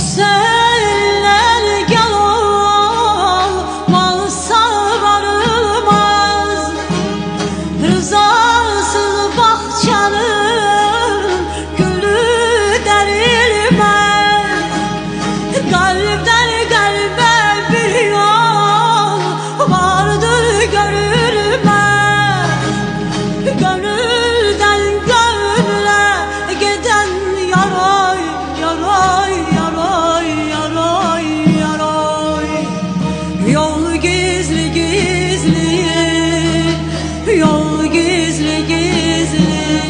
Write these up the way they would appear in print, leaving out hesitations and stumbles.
Gösterler gel olmazsa varılmaz. Rızasız bahçanın gülü derilmez. Kalpten kalbe bir yol vardır görülmez. Gönülden gönüle giden yaray yaray yaray yaray yaray. Yol gizli gizli, yol gizli gizli.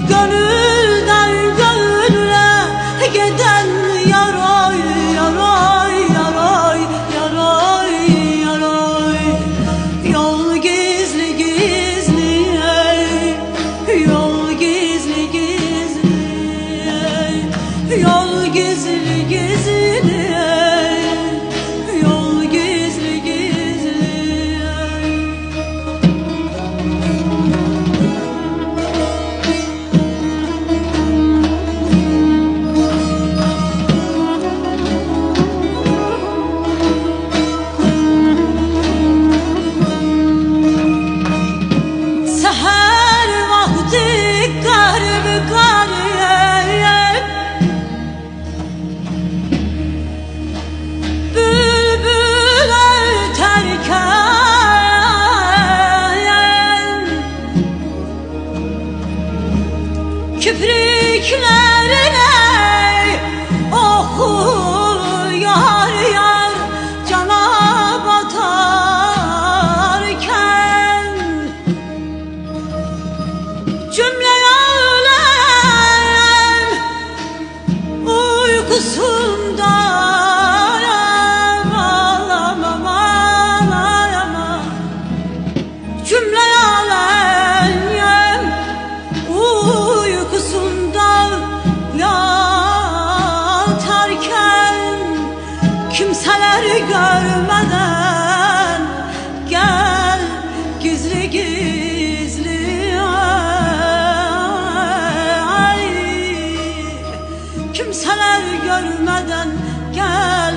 Gönülden gönüle giden yaray yaray yaray yaray yaray. Yol gizli gizli, yol gizli gizli, yol gizli gizli, yol gizli gizli. Seher vakti garip garip bülbül öterken kipriklerine oku yar yar cana batarken cümle alem uykusunda ağlamam ağlayamam. Cümle alem uykusunda yatarken kimseler görmeden gel gizli gizli, ay. Kimseler görmeden gel